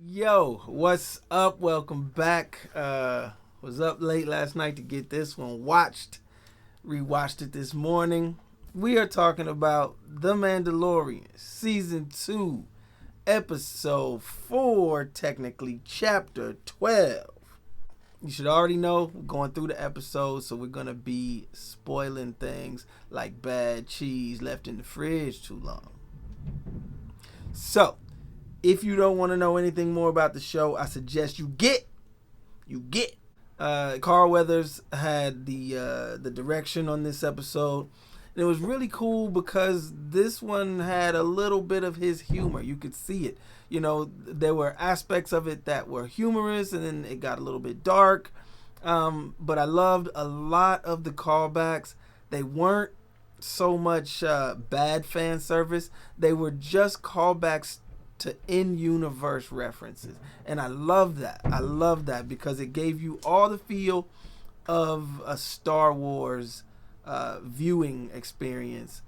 Yo, what's up? Welcome back. Was up late last night to get this one watched. Rewatched it this morning. We are talking about The Mandalorian, Season 2, Episode 4, technically Chapter 12. You should already know we're going through the episode, so we're going to be spoiling things like bad cheese left in the fridge too long. So, if you don't want to know anything more about the show, I suggest you get. Carl Weathers had the direction on this episode. And it was really cool because this one had a little bit of his humor. You could see it. You know, there were aspects of it that were humorous, and then it got a little bit dark. But I loved a lot of the callbacks. They weren't so much bad fan service. They were just callbacks to in-universe references. And I love that because it gave you all the feel of a Star Wars viewing experience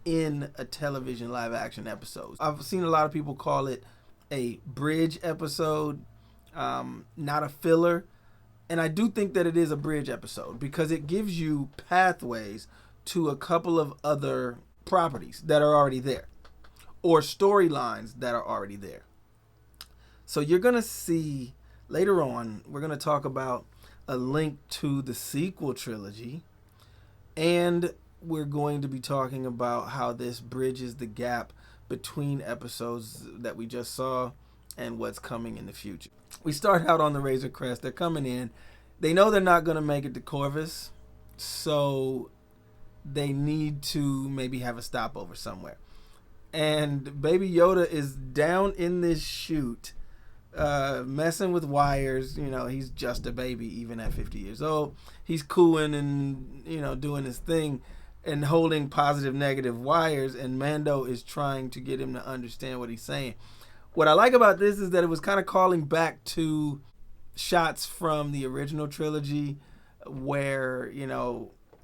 in a television live action episode. I've seen a lot of people call it a bridge episode, not a filler. And I do think that it is a bridge episode because it gives you pathways to a couple of other properties that are already there, or storylines that are already there. So you're going to see later on, we're going to talk about a link to the sequel trilogy, and we're going to be talking about how this bridges the gap between episodes that we just saw and what's coming in the future. We start out on the Razor Crest. They're coming in. They know they're not going to make it to Corvus, so they need to maybe have a stopover somewhere. And Baby Yoda is down in this chute, messing with wires. You know, he's just a baby, even at 50 years old. He's cooing and, doing his thing and holding positive, negative wires. And Mando is trying to get him to understand what he's saying. What I like about this is that it was kind of calling back to shots from the original trilogy where,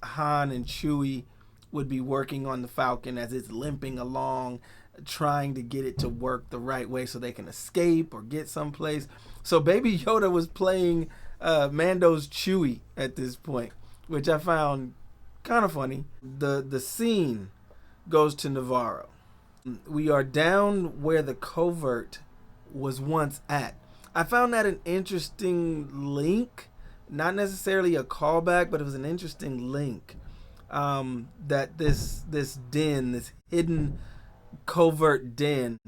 Han and Chewie would be working on the Falcon as it's limping along, trying to get it to work the right way so they can escape or get someplace. So Baby Yoda was playing Mando's Chewie at this point, which I found kind of funny. The scene goes to Navarro. We are down where the covert was once at. I found that an interesting link, not necessarily a callback, but it was an interesting link. That this den, this hidden covert den,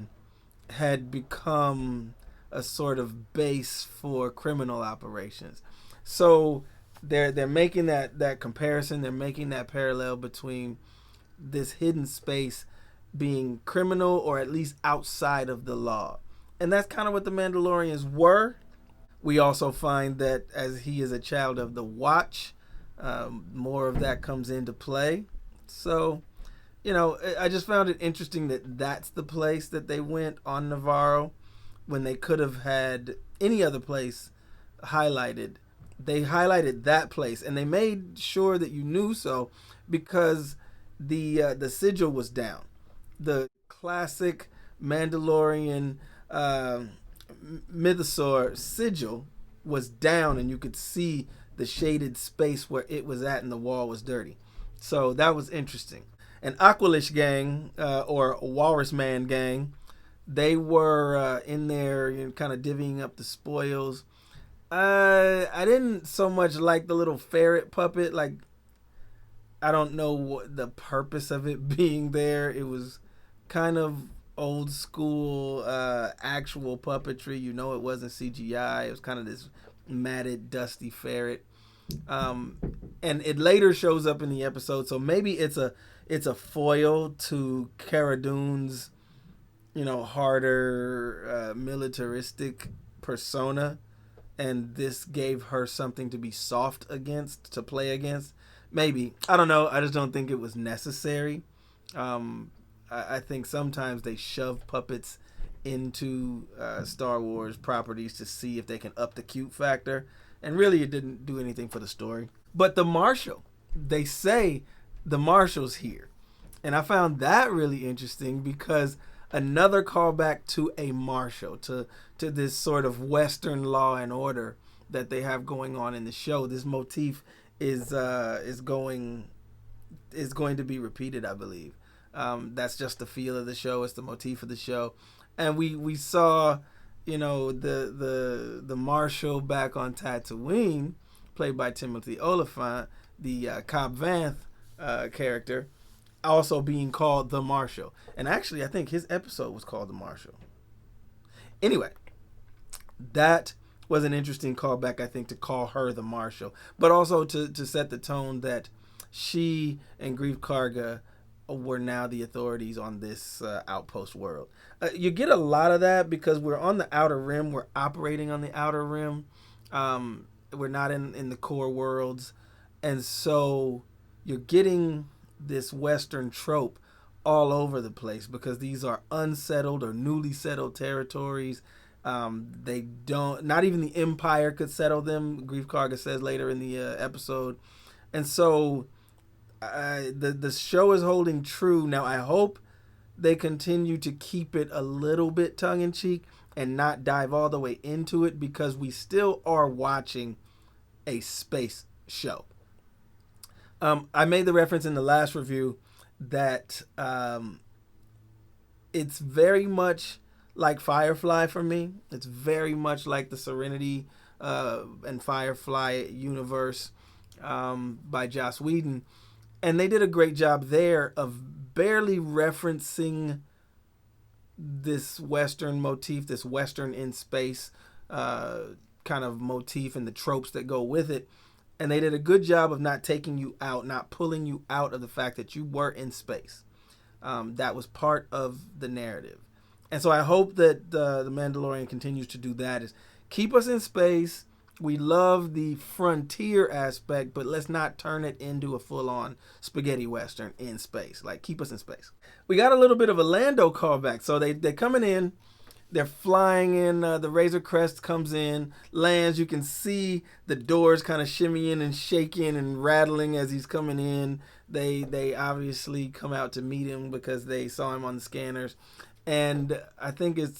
had become a sort of base for criminal operations. So they're making that comparison. They're making that parallel between this hidden space being criminal or at least outside of the law. And that's kind of what the Mandalorians were. We also find that as he is a child of the Watch, more of that comes into play. So, I just found it interesting that that's the place that they went on Navarro when they could have had any other place highlighted. They highlighted that place, and they made sure that you knew so because the sigil was down. The classic Mandalorian mythosaur sigil was down, and you could see the shaded space where it was at, and the wall was dirty. So that was interesting. An Aqualish gang, or Walrus Man gang, they were in there, kind of divvying up the spoils. I didn't so much like the little ferret puppet. Like, I don't know what the purpose of it being there. It was kind of old school actual puppetry. It wasn't CGI. It was kind of this matted, dusty ferret. And it later shows up in the episode, so maybe it's a foil to Cara Dune's, harder, militaristic persona, and this gave her something to be soft against, to play against. Maybe. I don't know. I just don't think it was necessary. I think sometimes they shove puppets into Star Wars properties to see if they can up the cute factor. And really, it didn't do anything for the story. But the Marshal, they say the Marshal's here. And I found that really interesting because another callback to a marshal, to this sort of Western law and order that they have going on in the show. This motif is going to be repeated, I believe. That's just the feel of the show. It's the motif of the show, and we saw, the marshal back on Tatooine, played by Timothy Olyphant, the Cobb Vanth character, also being called the Marshal. And actually, I think his episode was called the Marshal. Anyway, that was an interesting callback, I think, to call her the Marshal, but also to set the tone that she and Greef Karga were now the authorities on this outpost world. You get a lot of that because we're on the Outer Rim. We're operating on the Outer Rim. We're not in the core worlds. And so you're getting this Western trope all over the place because these are unsettled or newly settled territories. They don't, not even the Empire could settle them, Greef Karga says later in the episode. And so the show is holding true. Now, I hope they continue to keep it a little bit tongue-in-cheek and not dive all the way into it, because we still are watching a space show. I made the reference in the last review that it's very much like Firefly for me. It's very much like the Serenity and Firefly universe by Joss Whedon. And they did a great job there of barely referencing this Western motif, this Western in space kind of motif and the tropes that go with it. And they did a good job of not taking you out, not pulling you out of the fact that you were in space. That was part of the narrative. And so I hope that the Mandalorian continues to do that, is keep us in space. We love the frontier aspect, but let's not turn it into a full-on spaghetti western in space. Like, keep us in space. We got a little bit of a Lando callback. So they're coming in. They're flying in. The Razor Crest comes in, lands. You can see the doors kind of shimmying and shaking and rattling as he's coming in. They obviously come out to meet him because they saw him on the scanners. And I think it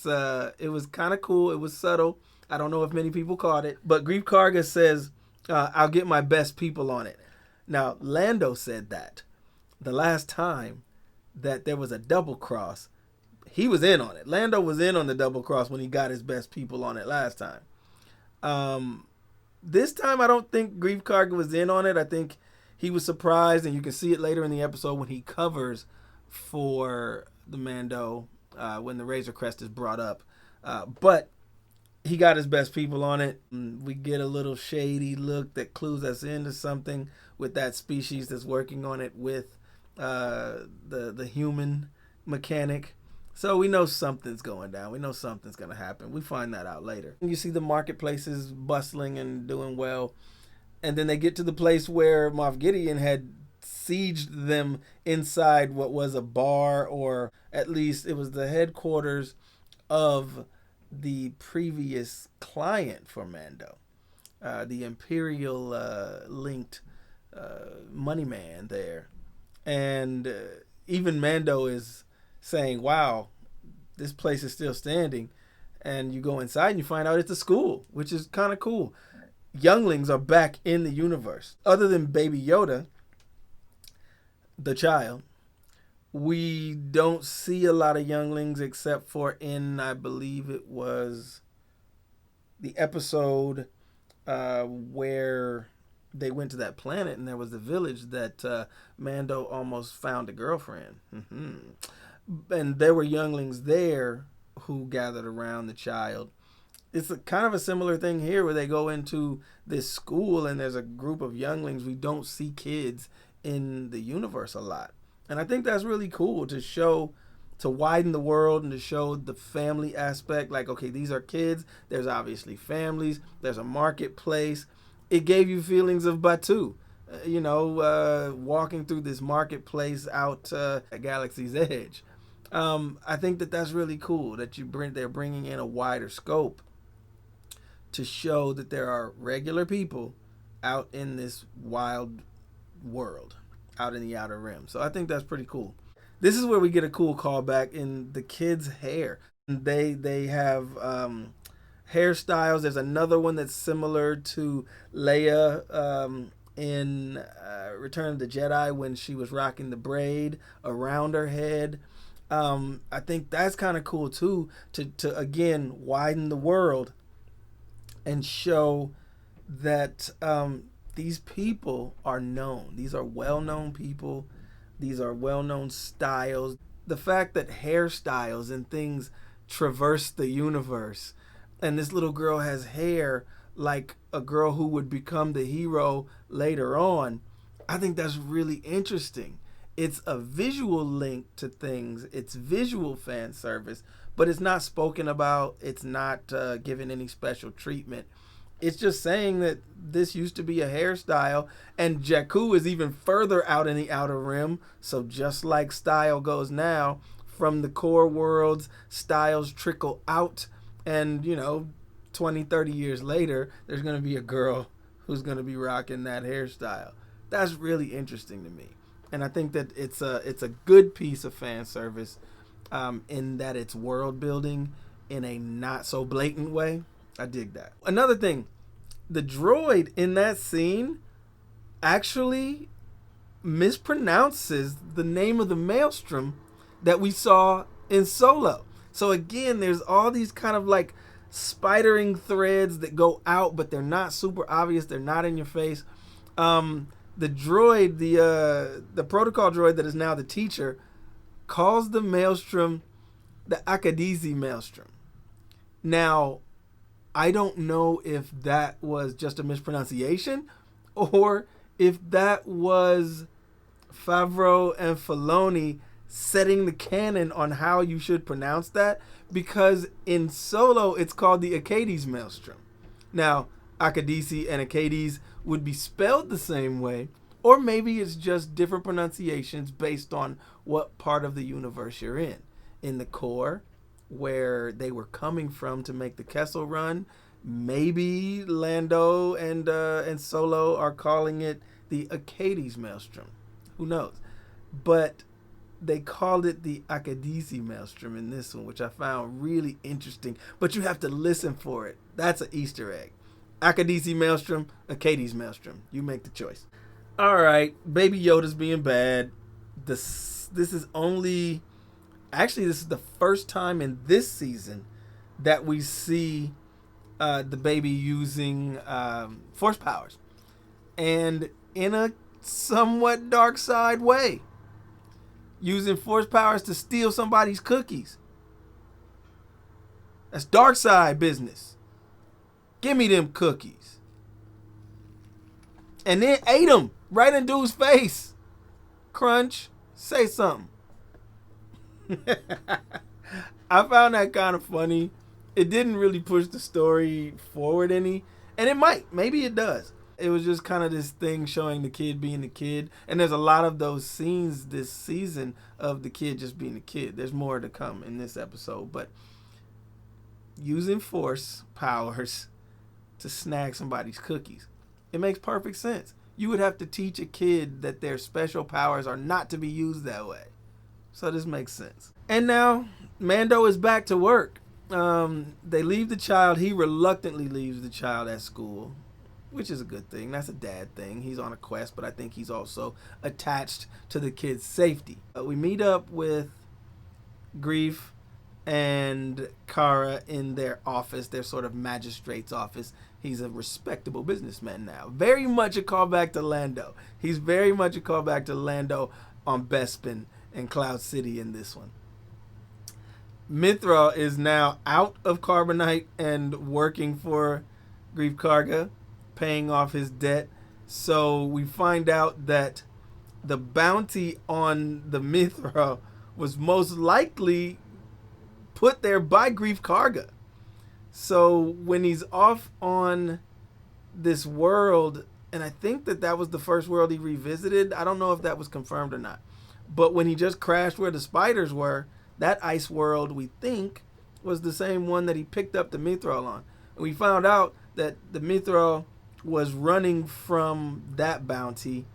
was kind of cool. It was subtle. I don't know if many people caught it, but Greef Karga says, I'll get my best people on it. Now, Lando said that the last time that there was a double cross, he was in on it. Lando was in on the double cross when he got his best people on it last time. This time, I don't think Greef Karga was in on it. I think he was surprised, and you can see it later in the episode when he covers for the Mando when the Razor Crest is brought up. But he got his best people on it. We get a little shady look that clues us into something with that species that's working on it with the human mechanic. So we know something's going down. We know something's going to happen. We find that out later. You see the marketplaces bustling and doing well. And then they get to the place where Moff Gideon had sieged them inside what was a bar, or at least it was the headquarters of the previous client for Mando, the Imperial linked money man there. And even Mando is saying, wow, this place is still standing. And you go inside and you find out it's a school, which is kind of cool. Younglings are back in the universe. Other than Baby Yoda, the child, we don't see a lot of younglings except for in, I believe it was the episode where they went to that planet and there was the village that Mando almost found a girlfriend. And there were younglings there who gathered around the child. It's kind of a similar thing here where they go into this school and there's a group of younglings. We don't see kids in the universe a lot. And I think that's really cool to show, to widen the world and to show the family aspect. Like, okay, these are kids. There's obviously families. There's a marketplace. It gave you feelings of Batuu, walking through this marketplace out at Galaxy's Edge. I think that that's really cool that they're bringing in a wider scope to show that there are regular people out in this wild world, out in the Outer Rim. So I think that's pretty cool. This is where we get a cool callback in the kids' hair. They have hairstyles. There's another one that's similar to Leia in Return of the Jedi when she was rocking the braid around her head. I think that's kind of cool too to again widen the world and show that these people are known. These are well-known people. These are well-known styles. The fact that hairstyles and things traverse the universe, and this little girl has hair like a girl who would become the hero later on, I think that's really interesting. It's a visual link to things. It's visual fan service, but it's not spoken about. It's not given any special treatment. It's just saying that this used to be a hairstyle, and Jakku is even further out in the outer rim. So just like style goes now, from the core worlds, styles trickle out, and 20, 30 years later, there's going to be a girl who's going to be rocking that hairstyle. That's really interesting to me. And I think that it's a good piece of fan service in that it's world building in a not so blatant way. I dig that. Another thing, the droid in that scene actually mispronounces the name of the maelstrom that we saw in Solo. So again, there's all these kind of like spidering threads that go out, but they're not super obvious. They're not in your face. The droid, the protocol droid that is now the teacher, calls the maelstrom the Akadisi maelstrom. Now, I don't know if that was just a mispronunciation or if that was Favreau and Filoni setting the canon on how you should pronounce that, because in Solo it's called the Akades maelstrom. Now, Akadisi and Akades would be spelled the same way, or maybe it's just different pronunciations based on what part of the universe you're in. In the core, where they were coming from to make the Kessel Run, maybe Lando and Solo are calling it the Akades maelstrom. Who knows? But they called it the Akadisi maelstrom in this one, which I found really interesting. But you have to listen for it. That's an Easter egg. Akadisi maelstrom, Akades maelstrom. You make the choice. All right, Baby Yoda's being bad. This is only... Actually, this is the first time in this season that we see the baby using force powers. And in a somewhat dark side way. Using force powers to steal somebody's cookies. That's dark side business. Give me them cookies. And then ate them right in dude's face. Crunch, say something. I found that kind of funny. It didn't really push the story forward any. And it might. Maybe it does. It was just kind of this thing showing the kid being the kid. And there's a lot of those scenes this season of the kid just being a kid. There's more to come in this episode. But using force powers to snag somebody's cookies, it makes perfect sense. You would have to teach a kid that their special powers are not to be used that way. So this makes sense. And now Mando is back to work. They leave the child. He reluctantly leaves the child at school, which is a good thing. That's a dad thing. He's on a quest, but I think he's also attached to the kid's safety. We meet up with Greef and Kara in their office, their sort of magistrate's office. He's a respectable businessman now. Very much a callback to Lando. He's very much a callback to Lando on Bespin and Cloud City in this one. Mithra is now out of Carbonite and working for Greef Karga, paying off his debt. So we find out that the bounty on the Mithra was most likely put there by Greef Karga. So when he's off on this world, and I think that was the first world he revisited. I don't know if that was confirmed or not. But when he just crashed where the spiders were, that ice world, we think, was the same one that he picked up the Mithril on. And we found out that the Mithril was running from that bounty,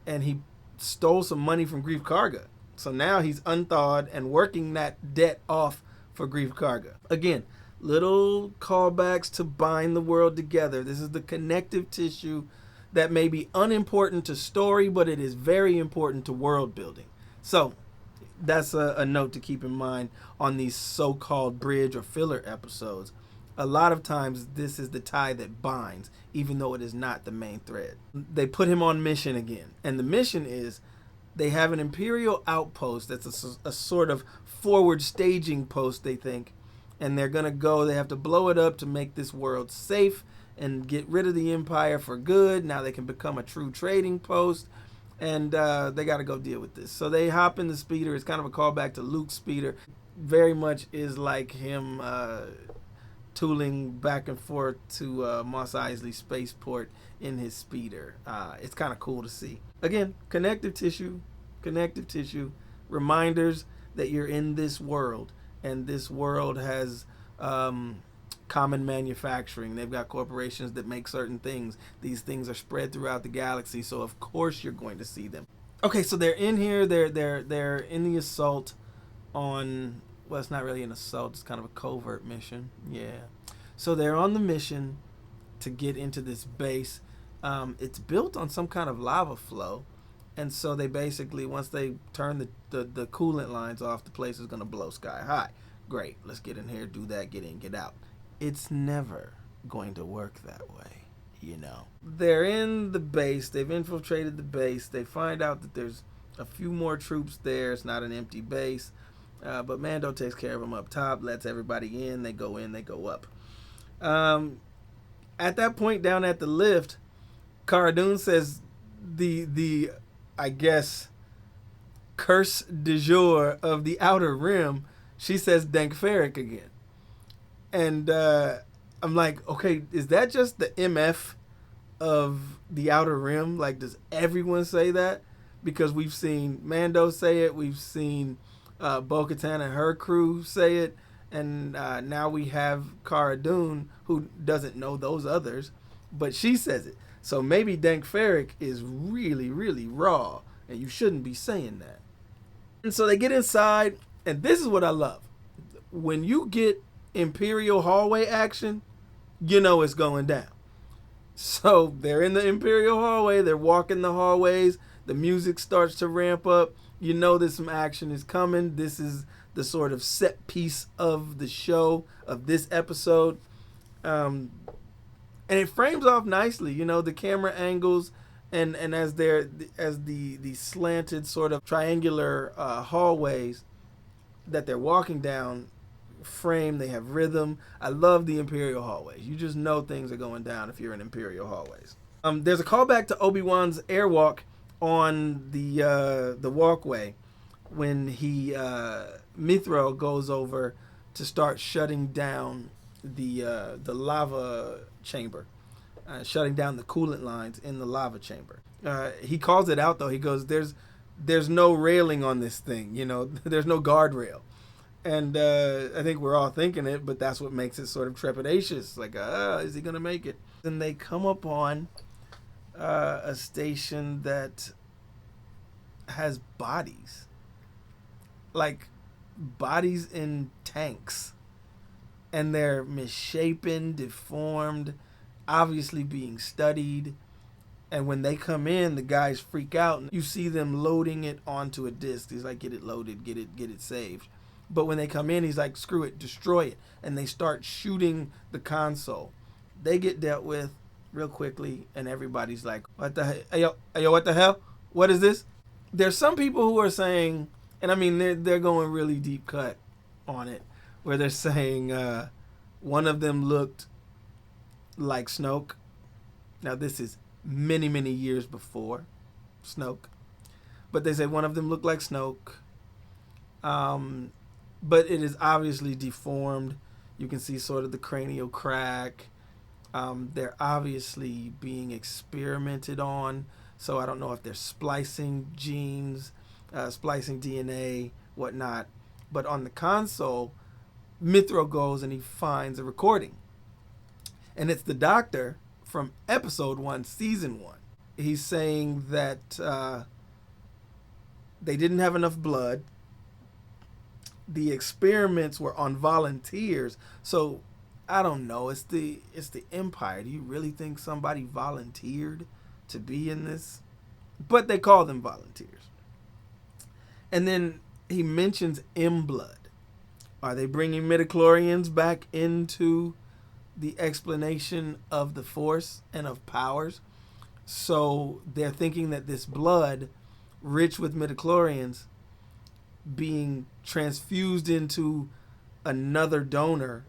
and he stole some money from Greef Karga. So now he's unthawed and working that debt off for Grief Karga. Again, little callbacks to bind the world together. This is the connective tissue that may be unimportant to story, but it is very important to world building. So that's a note to keep in mind on these so-called bridge or filler episodes. A lot of times this is the tie that binds, even though it is not the main thread. They put him on mission again, and the mission is they have an Imperial outpost that's a sort of forward staging post, they think, and they're going to go, they have to blow it up to make this world safe and get rid of the Empire for good. Now they can become a true trading post, and they got to go deal with this. So they hop in the speeder. It's kind of a callback to Luke's speeder. Very much is like him tooling back and forth to Mos Eisley Spaceport in his speeder. It's kind of cool to see. Again, connective tissue, reminders that you're in this world, and this world has common manufacturing. They've got corporations that make certain things. These things are spread throughout the galaxy, so of course you're going to see them. Okay, so they're in here. They're in the assault on. Well, it's not really an assault. It's kind of a covert mission. Yeah. So they're on the mission to get into this base. It's built on some kind of lava flow. And so they basically, once they turn the coolant lines off, the place is going to blow sky high. Great. Let's get in here, do that, get in, get out. It's never going to work that way, you know. They're in the base. They've infiltrated the base. They find out that there's a few more troops there. It's not an empty base. But Mando takes care of them up top, lets everybody in, they go up. At that point down at the lift, Cara Dune says the I guess curse du jour of the Outer Rim. She says Dank Farrik again. And I'm like, okay, is that just the MF of the Outer Rim? Like, does everyone say that? Because we've seen Mando say it, we've seen Bo-Katan and her crew say it, and now we have Cara Dune, who doesn't know those others, but she says it. So maybe Dank Farrik is really, really raw, and you shouldn't be saying that. And so they get inside, and this is what I love. When you get Imperial hallway action, you know it's going down. So they're in the Imperial hallway, they're walking the hallways, the music starts to ramp up. You know that some action is coming. This is the sort of set piece of the show, of this episode. And it frames off nicely, you know, the camera angles and as the slanted sort of triangular hallways that they're walking down frame, they have rhythm. I love the Imperial hallways. You just know things are going down if you're in Imperial hallways. There's a callback to Obi-Wan's airwalk on the walkway when Mithra goes over to start shutting down the lava chamber, shutting down the coolant lines in the lava chamber. He calls it out though. He goes, "There's no railing on this thing. You know, there's no guardrail." And I think we're all thinking it, but that's what makes it sort of trepidatious. Like, is he gonna make it? Then they come upon a station that has bodies, like bodies in tanks, and they're misshapen, deformed, obviously being studied. And when they come in, the guys freak out, and you see them loading it onto a disc. He's like, "Get it loaded, get it saved." But when they come in, he's like, "Screw it, destroy it," and they start shooting the console. They get dealt with real quickly, and everybody's like, "What the hell? Hey, yo, what the hell? What is this?" There's some people who are saying, and I mean, they're going really deep cut on it, where they're saying one of them looked like Snoke. Now, this is many, many years before Snoke, but they say one of them looked like Snoke. But it is obviously deformed. You can see sort of the cranial crack. They're obviously being experimented on. So I don't know if they're splicing genes, splicing DNA, whatnot. But on the console, Mithra goes and he finds a recording. And it's the Doctor from episode 1, season 1. He's saying that they didn't have enough blood. The experiments were on volunteers. So I don't know. It's the Empire. Do you really think somebody volunteered to be in this? But they call them volunteers. And then he mentions M-blood. Are they bringing midichlorians back into the explanation of the Force and of powers? So they're thinking that this blood, rich with midichlorians, being transfused into another donor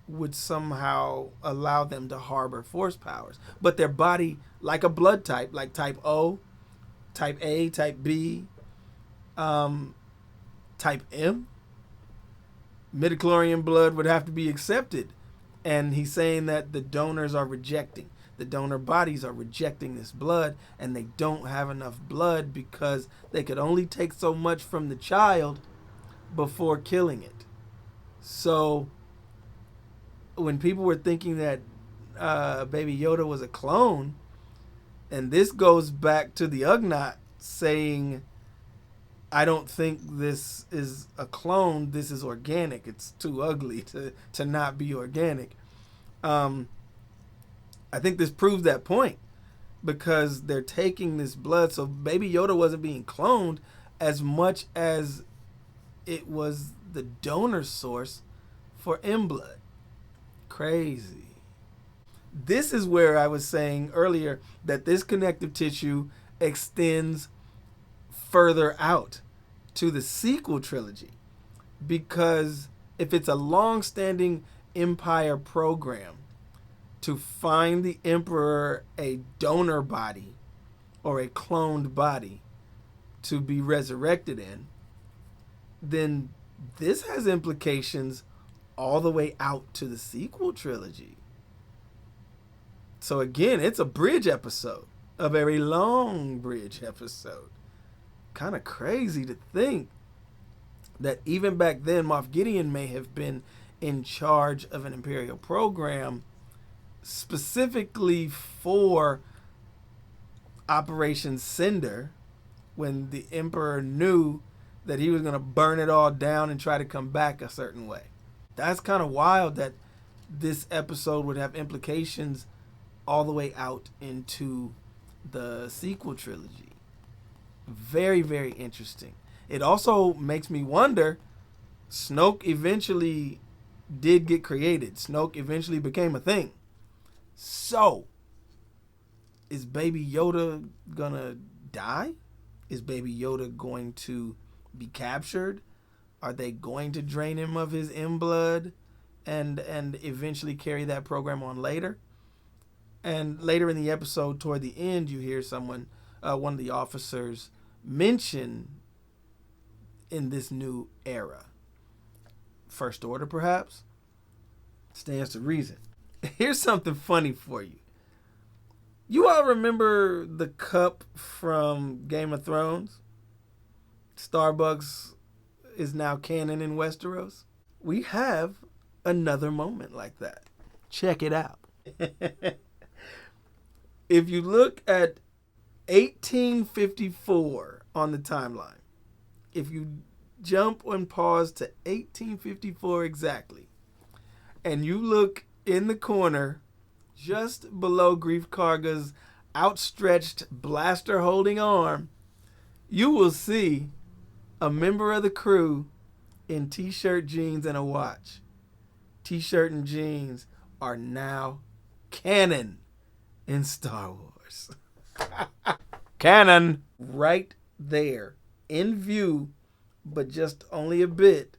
would somehow allow them to harbor Force powers. But their body, like a blood type, like type O, type A, type B, type M, midichlorian blood would have to be accepted. And he's saying that the donors are rejecting. The donor bodies are rejecting this blood, and they don't have enough blood because they could only take so much from the child before killing it. So when people were thinking that Baby Yoda was a clone, and this goes back to the Ugnaught saying, I don't think this is a clone, this is organic. It's too ugly to not be organic. I think this proves that point, because they're taking this blood. So Baby Yoda wasn't being cloned as much as it was the donor source for M-blood. Crazy. This is where I was saying earlier that this connective tissue extends further out to the sequel trilogy, because if it's a long-standing Empire program to find the Emperor a donor body or a cloned body to be resurrected in, then this has implications all the way out to the sequel trilogy. So again, it's a bridge episode, a very long bridge episode. Kind of crazy to think that even back then, Moff Gideon may have been in charge of an Imperial program specifically for Operation Cinder, when the Emperor knew that he was going to burn it all down and try to come back a certain way. That's kind of wild that this episode would have implications all the way out into the sequel trilogy. Very, very interesting. It also makes me wonder, Snoke eventually did get created. Snoke eventually became a thing. So, is Baby Yoda gonna die? Is Baby Yoda going to be captured? Are they going to drain him of his M-blood and eventually carry that program on later? And later in the episode, toward the end, you hear someone, one of the officers, mention in this new era. First Order, perhaps? Stands to reason. Here's something funny for you. You all remember the cup from Game of Thrones? Starbucks is now canon in Westeros. We have another moment like that. Check it out. If you look at 1854 on the timeline, if you jump and pause to 1854 exactly, and you look in the corner just below Grief Karga's outstretched blaster-holding arm, you will see a member of the crew in t-shirt, jeans, and a watch. T-shirt and jeans are now canon in Star Wars. Canon! Right there, in view, but just only a bit,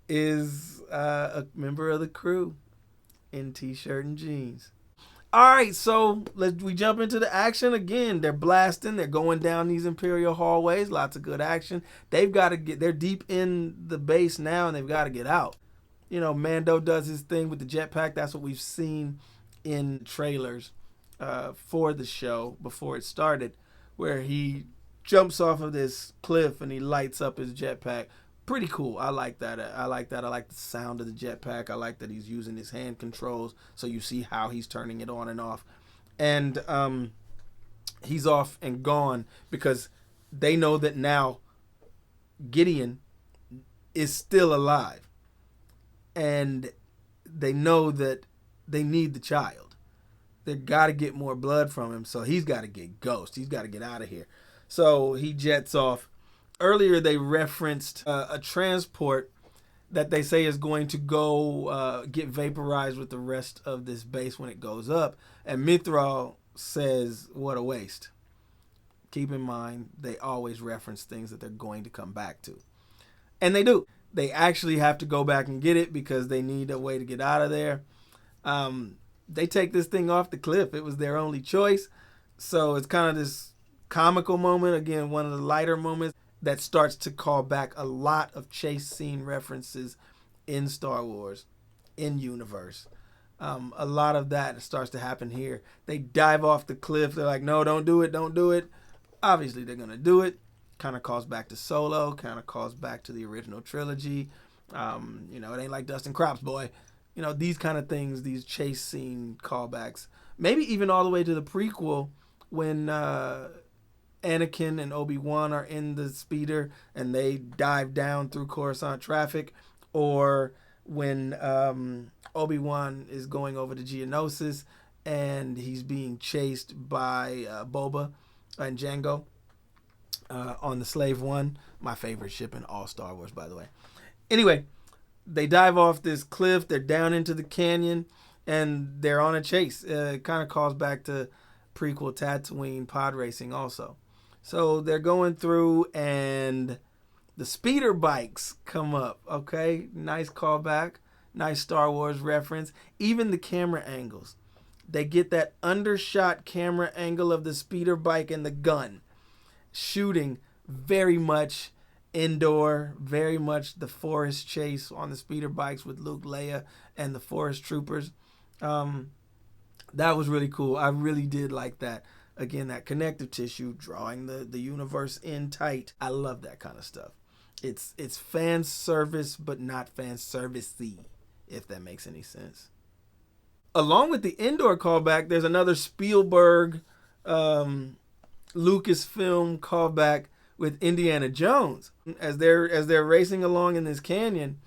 is a member of the crew in t-shirt and jeans. All right, so we jump into the action again. They're blasting. They're going down these Imperial hallways. Lots of good action. They've got to get. They're deep in the base now, and they've got to get out. You know, Mando does his thing with the jetpack. That's what we've seen in trailers for the show before it started, where he jumps off of this cliff and he lights up his jetpack. Pretty cool. I like that. I like the sound of the jetpack. I like that he's using his hand controls, so you see how he's turning it on and off. And he's off and gone because they know that now Gideon is still alive, and they know that they need the child. They got to get more blood from him, so he's got to get Ghost. He's got to get out of here. So he jets off. Earlier, they referenced a transport that they say is going to go get vaporized with the rest of this base when it goes up. And Mithral says, what a waste. Keep in mind, they always reference things that they're going to come back to. And they do. They actually have to go back and get it because they need a way to get out of there. They take this thing off the cliff. It was their only choice. So it's kind of this comical moment. Again, one of the lighter moments that starts to call back a lot of chase scene references in Star Wars, in universe. A lot of that starts to happen here. They dive off the cliff. They're like, no, don't do it. Don't do it. Obviously, they're going to do it. Kind of calls back to Solo. Kind of calls back to the original trilogy. It ain't like Dustin Crops, boy. These kind of things, these chase scene callbacks. Maybe even all the way to the prequel when Anakin and Obi-Wan are in the speeder and they dive down through Coruscant traffic. Or when Obi-Wan is going over to Geonosis and he's being chased by Boba and Jango on the Slave One. My favorite ship in all Star Wars, by the way. Anyway, they dive off this cliff. They're down into the canyon, and they're on a chase. It kind of calls back to prequel Tatooine pod racing also. So they're going through, and the speeder bikes come up. Okay, nice callback. Nice Star Wars reference. Even the camera angles. They get that undershot camera angle of the speeder bike and the gun. Shooting very much indoor, very much the forest chase on the speeder bikes with Luke, Leia, and the forest troopers. That was really cool. I really did like that. Again, that connective tissue, drawing the universe in tight. I love that kind of stuff. It's fan service, but not fan service-y, if that makes any sense. Along with the indoor callback, there's another Spielberg, Lucasfilm callback with Indiana Jones. As they're racing along in this canyon,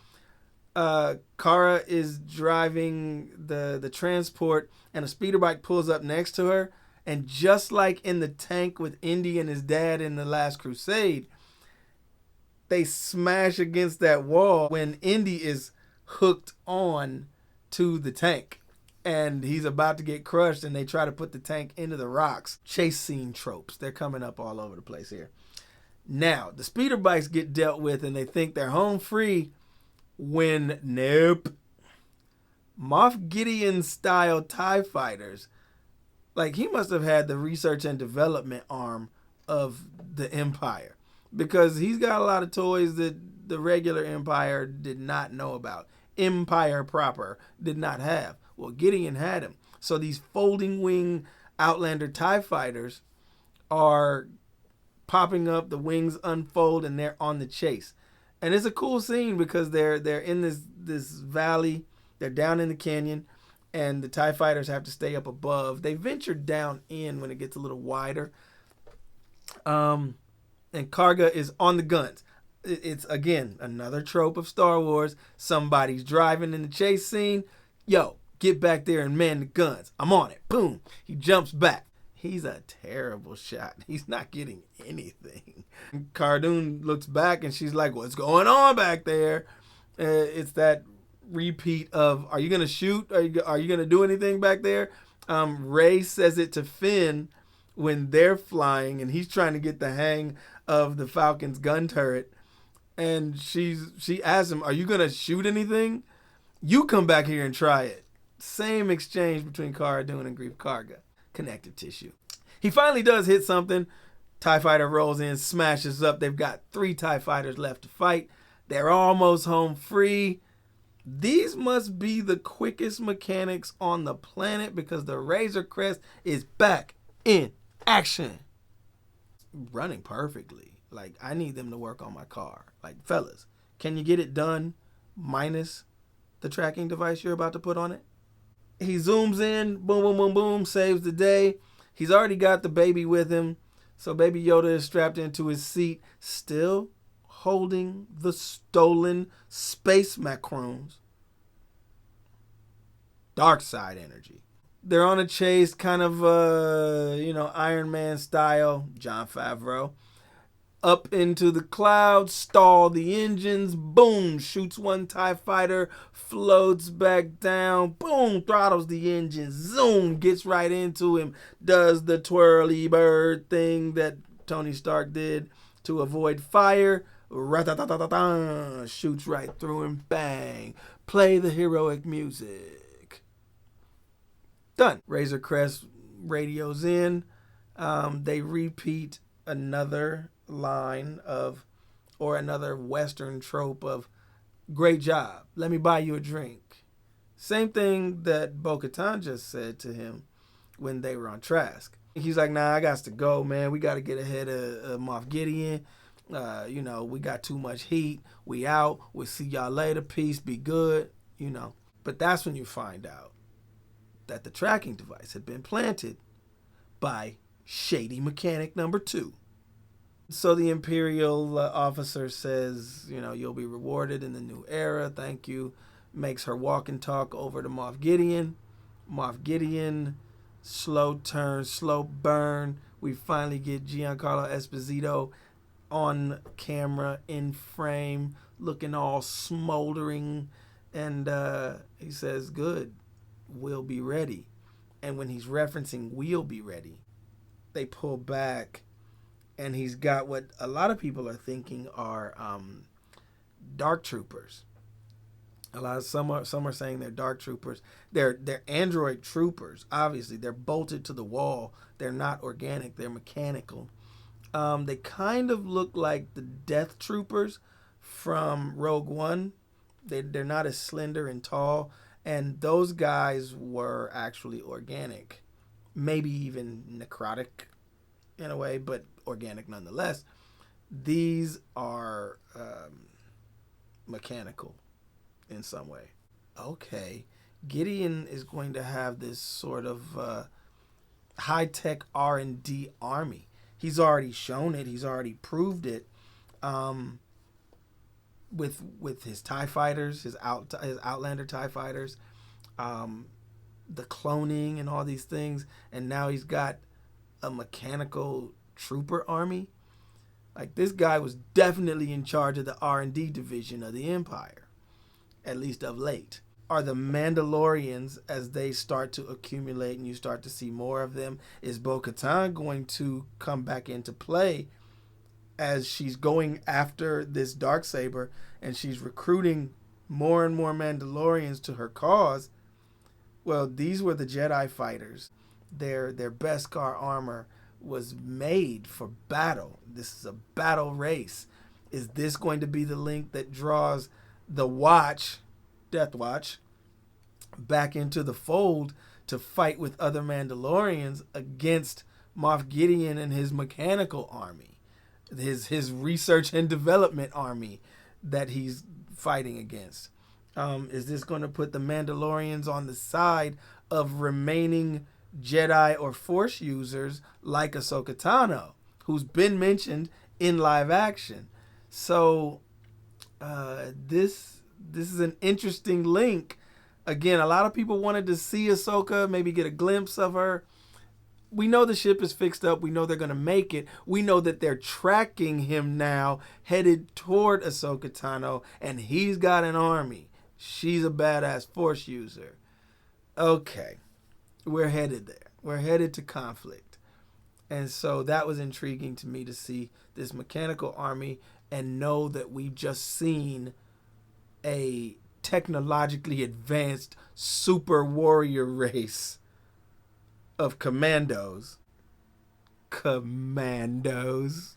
Kara is driving the transport, and a speeder bike pulls up next to her. And just like in the tank with Indy and his dad in The Last Crusade, they smash against that wall when Indy is hooked on to the tank. And he's about to get crushed, and they try to put the tank into the rocks. Chase scene tropes. They're coming up all over the place here. Now, the speeder bikes get dealt with, and they think they're home free when, nope. Moff Gideon-style TIE fighters. Like, he must have had the research and development arm of the Empire. Because he's got a lot of toys that the regular Empire did not know about. Empire proper did not have. Well, Gideon had him. So these folding wing Outlander TIE fighters are popping up, the wings unfold, and they're on the chase. And it's a cool scene because they're in this valley, they're down in the canyon, and the TIE fighters have to stay up above. They venture down in when it gets a little wider. And Karga is on the guns. It's, again, another trope of Star Wars. Somebody's driving in the chase scene. Yo, get back there and man the guns. I'm on it. Boom. He jumps back. He's a terrible shot. He's not getting anything. Cara Dune looks back and she's like, what's going on back there? It's that repeat of, are you going to shoot? Are you going to do anything back there? Rey says it to Finn when they're flying and he's trying to get the hang of the Falcon's gun turret. And she asks him, are you going to shoot anything? You come back here and try it. Same exchange between Cara Dune and Greef Karga. Connective tissue. He finally does hit something. TIE fighter rolls in, smashes up. They've got 3 TIE fighters left to fight. They're almost home free. These must be the quickest mechanics on the planet because the Razor Crest is back in action. Running perfectly. Like, I need them to work on my car. Like, fellas, can you get it done minus the tracking device you're about to put on it? He zooms in, boom, boom, boom, boom, saves the day. He's already got the baby with him. So Baby Yoda is strapped into his seat, still holding the stolen space macaroons. Dark side energy. They're on a chase, kind of, Iron Man style, Jon Favreau. Up into the clouds, stall the engines, boom, shoots one TIE fighter, floats back down, boom, throttles the engine, zoom, gets right into him, does the twirly bird thing that Tony Stark did to avoid fire, shoots right through him, bang, play the heroic music. Done. Razor Crest radios in, they repeat another line of, or another Western trope of, great job, let me buy you a drink. Same thing that Bo-Katan just said to him when they were on Trask. He's like, nah, I got to go, man. We got to get ahead of Moff Gideon. We got too much heat. We out. We'll see y'all later. Peace. Be good. But that's when you find out that the tracking device had been planted by Shady Mechanic number 2. So the Imperial officer says, you'll be rewarded in the new era. Thank you. Makes her walk and talk over to Moff Gideon. Moff Gideon, slow turn, slow burn. We finally get Giancarlo Esposito on camera, in frame, looking all smoldering. And he says, good, we'll be ready. And when he's referencing we'll be ready, they pull back. And he's got what a lot of people are thinking are dark troopers. Some are saying they're dark troopers. They're android troopers. Obviously, they're bolted to the wall. They're not organic. They're mechanical. They kind of look like the Death Troopers from Rogue One. They're not as slender and tall. And those guys were actually organic, maybe even necrotic in a way, but organic nonetheless. These are mechanical in some way. Okay, Gideon is going to have this sort of high-tech R&D army. He's already shown it. He's already proved it with his TIE fighters, his Outlander TIE fighters, the cloning and all these things. And now he's got a mechanical trooper army. Like, this guy was definitely in charge of the R&D division of the Empire, at least of late. Are the Mandalorians, as they start to accumulate and you start to see more of them, is Bo-Katan going to come back into play as she's going after this Darksaber and she's recruiting more and more Mandalorians to her cause? Well, these were the Jedi fighters. Their Beskar armor was made for battle. This is a battle race. Is this going to be the link that draws the Watch, Death Watch, back into the fold to fight with other Mandalorians against Moff Gideon and his mechanical army, his research and development army that he's fighting against? Is this going to put the Mandalorians on the side of remaining Jedi or Force users like Ahsoka Tano, who's been mentioned in live action? So this is an interesting link. Again, a lot of people wanted to see Ahsoka, maybe get a glimpse of her. We know the ship is fixed up. We know they're going to make it. We know that they're tracking him now, headed toward Ahsoka Tano, and he's got an army. She's a badass Force user. Okay, we're headed there. We're headed to conflict. And so that was intriguing to me to see this mechanical army and know that we've just seen a technologically advanced super warrior race of commandos. Commandos.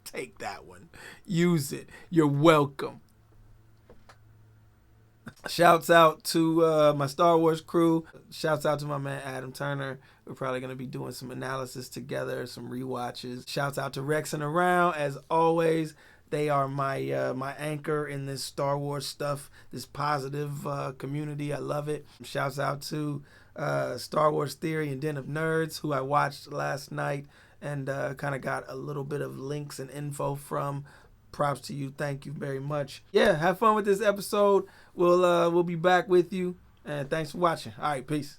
Take that one. Use it. You're welcome. Shouts out to my Star Wars crew. Shouts out to my man Adam Turner. We're probably going to be doing some analysis together, some rewatches. Shouts out to Rexin Around. As always, they are my my anchor in this Star Wars stuff, this positive community. I love it. Shouts out to Star Wars Theory and Den of Nerds, who I watched last night and kind of got a little bit of links and info from. Props to you. Thank you very much. Yeah, have fun with this episode. We'll be back with you, and thanks for watching. All right, peace.